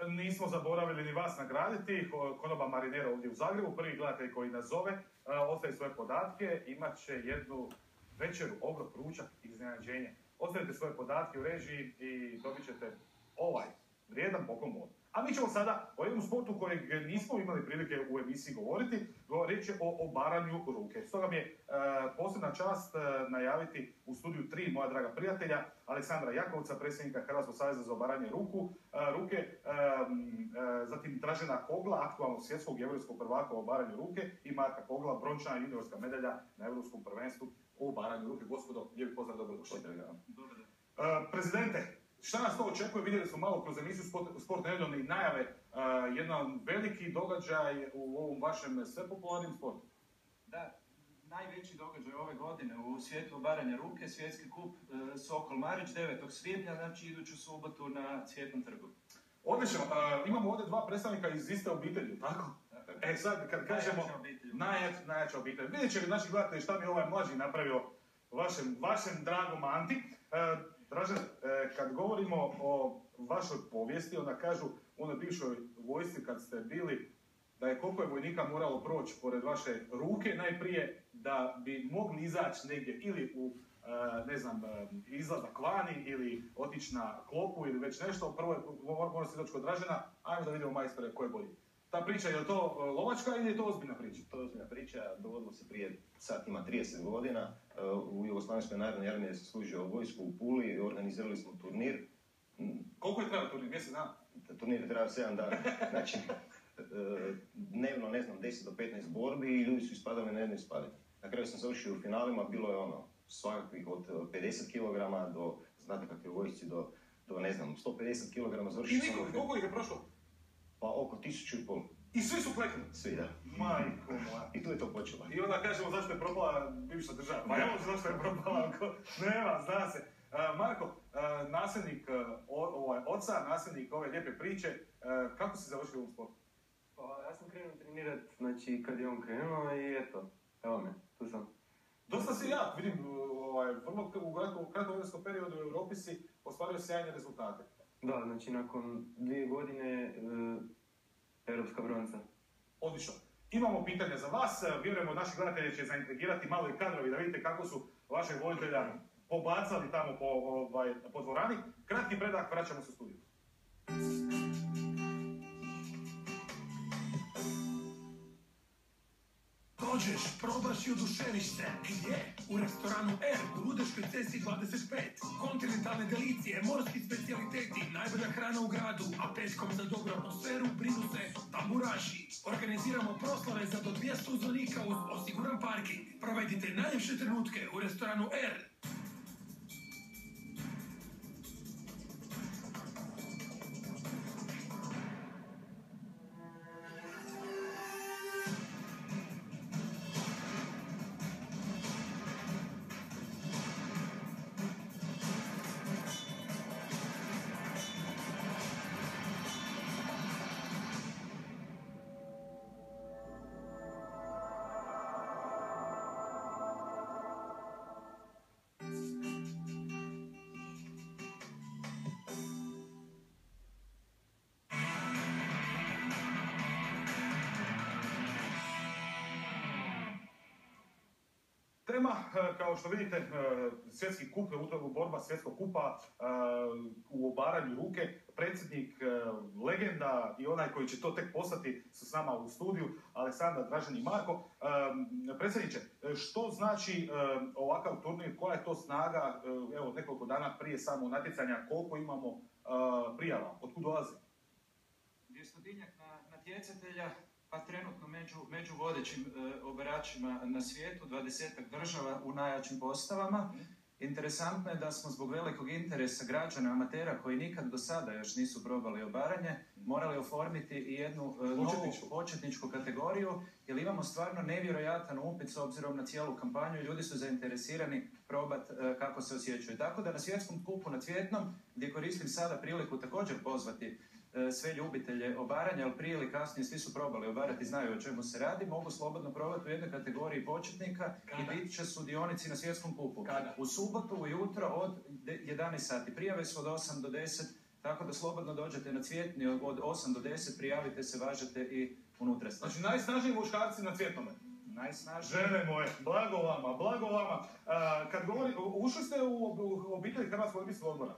nismo zaboravili ni vas nagraditi. Konoba Marinero ovdje u Zagrebu, prvi gledatelj koji nazove, ostaje svoje podatke, imat će jednu večeru, obrok, ručak, iznenađenje. Ostavite svoje podatke u režiji i dobit ćete ovaj vrijedan poklon. A mi ćemo sada o jednom sportu kojeg nismo imali prilike u emisiji govoriti, riječ je o obaranju ruke. Stoga mi je posebna čast najaviti u studiju 3 moja draga prijatelja, Aleksandra Jakovca, predsjednika Hrvatskog saveza za obaranje ruke, zatim Dražena Kogla, aktualnog svjetskog i europskog prvaka u obaranju ruke, i Marka Kogla, brončana juniorska medalja na europskom prvenstvu u obaranju ruke. Gospodo, lijepi pozdrav, dobrodošli. Prezidente, šta nas to očekuje? Vidjeli smo malo kroz emisiju Sport nedeljom i najave, jedan veliki događaj u ovom vašem sve popularnim sportu. Da, najveći događaj ove godine u svijetu obaranja ruke, svjetski kup Sokol Marić, 9. svibnja, znači iduću subotu na Cvjetnom trgu. Odlično, imamo ovdje dva predstavnika iz iste obitelji, tako? Sad kad kažemo najjača obitelj. Vidjet će naši gledatelji šta mi ovaj mlađi napravio vašem dragom Anti. Dražen, kad govorimo o vašoj povijesti, onda kažu u onoj bivšoj vojsci kad ste bili, da je koliko je vojnika moralo proći pored vaše ruke, najprije da bi mogli izaći negdje ili u, izlazak vani ili otići na klopu ili već nešto. Prvo je, mora se doći kod Dražena, ajmo da vidimo majstore ko je bolji. Ta priča, je li to lovačka ili je to ozbiljna priča? To je ozbiljna priča, dogodilo se prije, sad ima 30 godina, u Jugoslavenskoj narodnoj armiji sam služio vojsku u Puli i organizirali smo turnir. Koliko je trajao turnir? Mjesec dana? Turnir je trajao 7 dana, znači dnevno, 10 do 15 borbi i ljudi su ispadali na jednoj spade. Na kraju sam završio u finalima, bilo je svakakvih od 50 kg do, znate kakve u vojsci, do 150 kg završio sam. I koliko ih je prošlo? Pa oko 1500. I svi su klekli? Svi, da. Majko moja. I tu je to počelo. I onda kažemo zašto je propala bivša država. Pa evo zašto je propala, nema, zna se. Marko, nasljednik oca, nasljednik ove lijepe priče, kako si završio u ovom sportu? Pa ja sam krenuo trenirat, znači kad je on krenuo i eto, evo me, tu sam. Dosta si jak, vidim, vrlo u kratkom vremenskom periodu u Europi si ostvario sjajne rezultate. Da, znači nakon 2 godine europska bronca. Odlično. Imamo pitanje za vas, vjerujemo naši gledatelji će zaintrigirati malo i kadrovi da vidite kako su vašeg voditelja pobacali tamo po dvorani. Kratki predah, vraćamo se u studiju. Dođeš, probaš i oduševiš se. Gdje? U restoranu R u Rudeškoj cesti 25. Kontinentalne delicije, morski specijaliteti, najbolja hrana u gradu, a petkom za dobru atmosferu brinu se tamburaši. Organiziramo proslave za do 200 uzvanika uz osiguran parking. Provedite najljepše trenutke u restoranu R. Tema, kao što vidite, svjetski kup, borba svjetskog kupa u obaranju ruke. Predsjednik, legenda i onaj koji će to tek postati su s nama u studiju, Aleksandar, Dražen i Marko. Predsjedniče, što znači ovakav turnir, koja je to snaga, evo nekoliko dana prije samog natjecanja, koliko imamo prijava, otkud dolazi? 200-tinjak natjecatelja, pa trenutno među vodećim obaračima na svijetu, 20-ak država u najjačim postavama. Interesantno je da smo zbog velikog interesa građana, amatera koji nikad do sada još nisu probali obaranje, morali oformiti i jednu novu početničku kategoriju, jer imamo stvarno nevjerojatan upit s obzirom na cijelu kampanju i ljudi su zainteresirani probati kako se osjećaju. Tako da na svjetskom kupu na Cvjetnom, gdje koristim sada priliku također pozvati sve ljubitelje obaranja, ali prije ili kasnije svi su probali obarati, znaju o čemu se radi, mogu slobodno probati u jednoj kategoriji početnika. Kada? I bit će sudionici na svjetskom kupu. Kada? U subotu ujutro od 11 sati. Prijave su od 8 do 10, Tako da slobodno dođete na Cvjetni od 8 do 10, prijavite se, važete i unutra ste. Znači, najsnažniji muškarci na Cvjetnome. Najsnažniji. Žene moje, blago vama, blago vama. Kad ušli ste u obitelj Hrvatskog olimpijskog odbora?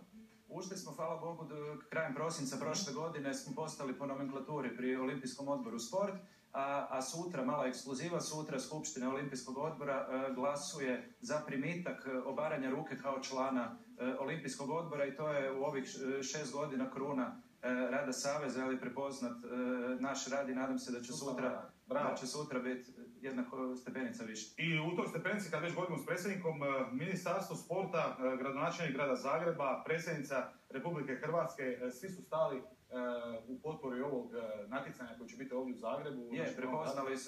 Ušli smo, hvala Bogu, krajem prosinca prošle godine smo postali po nomenklaturi pri Olimpijskom odboru sport, a sutra, mala ekskluziva, sutra Skupština Olimpijskog odbora glasuje za primitak obaranja ruke kao člana Olimpijskog odbora i to je u ovih 6 godina kruna rada Saveza, ali prepoznat naš rad i nadam se da će sutra biti jednako stepenica više. I u toj stepenici, kad već govorimo s predsjednikom, Ministarstvo sporta, gradonačelnik grada Zagreba, predsjednica Republike Hrvatske, svi su stali u potpori ovog natjecanja koji će biti ovdje u Zagrebu.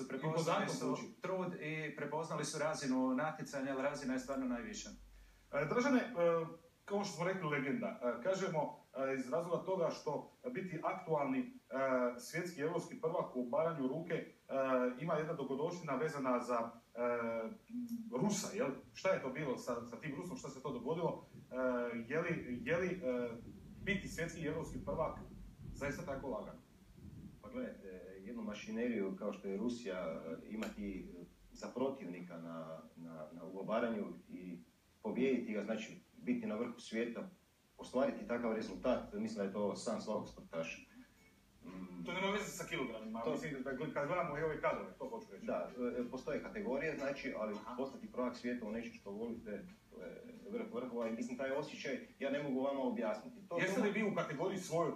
Prepoznali su trud i prepoznali su razinu natjecanja, ali razina je stvarno najviša. Držane, kao što smo rekli, legenda. Kažemo iz razloga toga što biti aktualni svjetski i europski prvak u obaranju ruke ima jedna dogodovština vezana za Rusa, jel? Šta je to bilo sa tim Rusom, šta se to dogodilo? Je li biti svjetski i europski prvak zaista tako lagano? Pa gledajte, jednu mašineriju kao što je Rusija imati za protivnika u obaranju i pobijediti ga, znači biti na vrhu svijeta, ostvariti takav rezultat, mislim da je to san svakog sportaša. To nema veze sa kilogramima, mislim da kad gledamo i ove kadrove, to hoću reći. Da, postoje kategorije, znači, ali postati prvak svijeta u nešto što volite, to je vrh vrhova i mislim taj osjećaj, ja ne mogu vama objasniti. Jeste li vi u kategoriji svojoj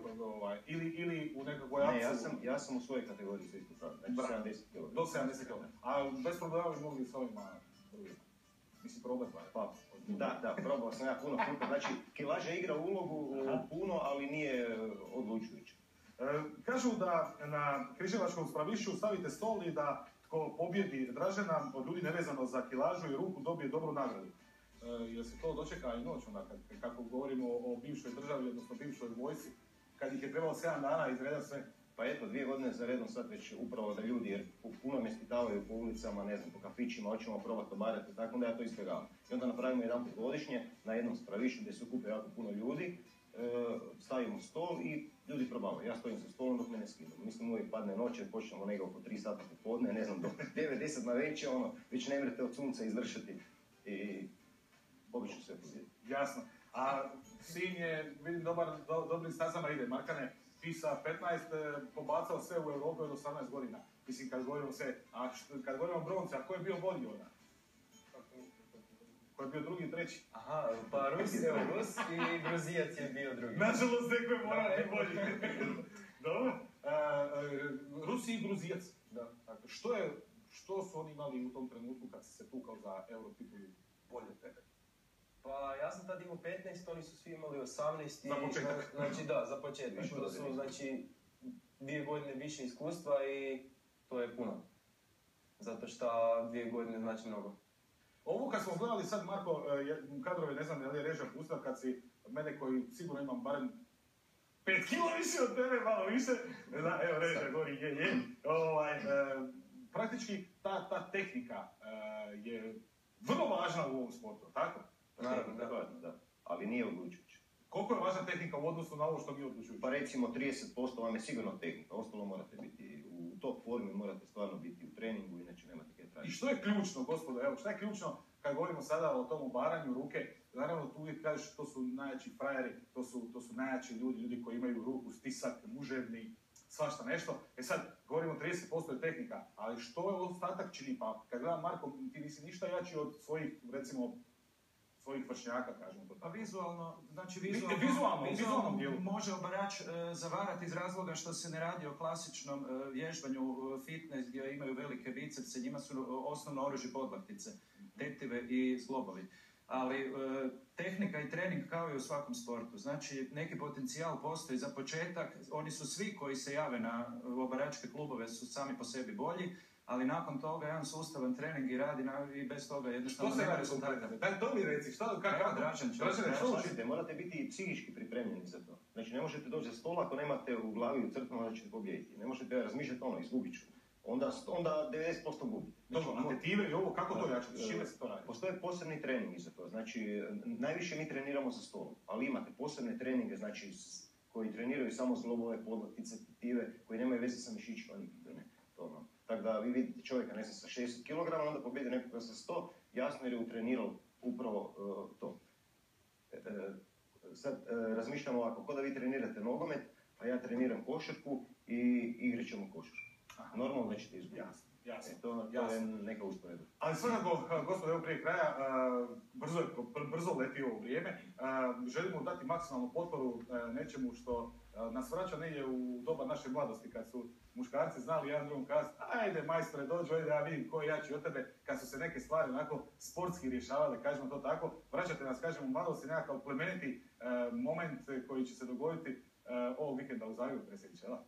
ili u nekakvoj apsu? Ne, ja sam u svojoj kategoriji svjetski prvak, znači 70 kg. Do 70 kg. A bez problema bi mogli s ovima drugima. Mislim, probati. Da, probao sam ja puno puta, znači kilaža igra ulogu puno, ali nije odlučujuća. Kažu da na Križevačkom spravišću stavite stol i da tko pobjedi Dražena od ljudi nevezano za kilažu i ruku dobije dobru nagradu. Jer se to dočeka i noć onda, kako govorimo o bivšoj državi, odnosno bivšoj vojsci, kad ih je trebalo 7 dana izredati sve. Pa eto, 2 godine za redom sad već upravo da ljudi, jer puno me ispitavaju po ulicama, ne znam, po kafićima, hoćemo probati obarati, tako da ja to izbjegavam. I onda napravimo jedan put godišnje na jednom spravišću gdje se okupe jako puno ljudi, stavimo stol i ljudi probavaju. Ja stojim sa stolom dok me ne skinu. Mislim, uvijek padne noć jer počnemo negdje oko 3 sata popodne, ne znam, do 9-10 na večer, već ne možete od sunca izdržati i obično sve poziviti. Jasno. A sin je, vidim, dobrim stazama ide. Markane, ti sa 15 pobacao sve u Europi od 18 godina. Mislim, kad govorimo sve, kad govorimo o bronce, a ko je bio bolji onda? Ko je bio drugi, treći? Aha, pa Rus i Gruzijac je bio drugi. Nažalost, neko je morao biti bolji. Dobro. Rusi i Gruzijac. Da. Dakle, što su oni imali u tom trenutku kad si se tukao za Eurotitulu bolje od tebe? Pa ja sam tad imao 15, oni su svi imali 18 i... Za početak. Znači da, za početak. To su znači 2 godine više iskustva i to je puno. Zato što 2 godine znači mnogo. Ovo kad smo gledali sad, Marko, kadrove, ne znam da li je režija pustila, kad si mene koji sigurno imam barem 5 kila više od tebe, malo više, da, evo režija govori je. Praktički ta tehnika je vrlo važna u ovom sportu, tako? Naravno, da. Ali nije odlučujuće. Koliko je važna tehnika u odnosu na ovo što mi odlučujuće? Pa recimo 30% vam je sigurno tehnika, ostalo morate biti u top formi, morate stvarno biti u treningu, inače nemate kaj tražiti. I što je ključno, gospodo, evo, što je ključno kad govorimo sada o tom obaranju ruke? Naravno, tu uvijek kažeš, to su najjači frajeri, to su najjači ljudi koji imaju ruku, stisak, muževni, svašta nešto. Sad, govorimo 30% je tehnika, ali što je ostatak čini? Pa kad gledam, Marko, ti nisi ništa jači od svojih, recimo, svojih vršnjaka, kažemo to. Pa vizualno dijelu. Može obarač zavarati iz razloga što se ne radi o klasičnom vježbanju fitness gdje imaju velike bicepse, njima su osnovno oružje podlaktice, tetive i zglobovi. Ali tehnika i trening kao i u svakom sportu. Znači, neki potencijal postoji za početak. Oni su svi koji se jave na obaračke klubove su sami po sebi bolji, ali nakon toga jedan sustavan trening i radi i bez toga jednostavno nema rezultata. Daj to mi reci, kako Dražen će? Morate biti i psihički pripremljeni za to. Znači, ne možete doći za stol ako nemate u glavi ucrtano da ćete pobijediti. Ne možete razmišljati izgubit ću. Onda 90% gubi. Dobro, a tetive i ovo, kako to jačati? Čime se to radi? Postoje posebni treningi za to. Znači, najviše mi treniramo za stolom, ali imate posebne treninge, znači koji treniraju samo zglobove, podlaktice, tetive, koji nemaju veze sa mišićima. Tako da vi vidite čovjeka, ne znam, sa 60 kg, onda pobjedi nekoga sa 100, jasno jer je utrenirao upravo to. Sad razmišljamo ovako, ko da vi trenirate nogomet, a ja treniram košarku i igrat ćemo košarku. Normalno nećete izgubiti. Jasno. To je neka usporedba. Ali svakako, gospod, evo prije kraja, brzo leti ovo vrijeme. Želimo dati maksimalnu potporu nečemu što nas vraća negdje u doba naše mladosti, kad su muškarci znali jedan drugom kazati, ajde majstore, dođu, ajde, ja vidim ko je jači od tebe, kad su se neke stvari onako sportski rješavale, kažemo to tako. Vraćate nas, kažemo, u mladosti nekakav plemeniti moment koji će se dogoditi ovog vikenda u Zagrebu, predsjedniče, da?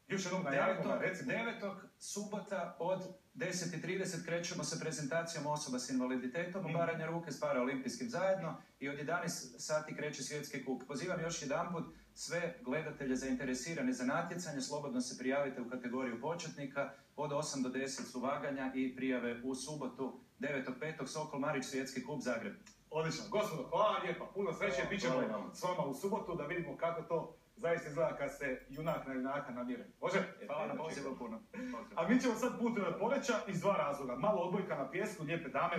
Još jednom najavimo, recimo. 9. subota od 10:30 krećemo sa prezentacijom osoba s invaliditetom, obaranja ruke s paraolimpijskim zajedno i od 11 sati kreće svjetski kup. Pozivam još jedanput sve gledatelje zainteresirane za natjecanje, slobodno se prijavite u kategoriju početnika, od 8 do 10 su vaganja i prijave u subotu 9.5. Sokol Marić, svjetski kup Zagreb. Odlično. Gospodo, hvala lijepa, puno sreće, bit ćemo s vama u subotu da vidimo kako to zaista izgleda kad se junak na junaka namire. Može? Hvala na pozivu puno. A mi ćemo sad put poreća iz dva razloga. Malo odbojka na pjesku, lijepe dame.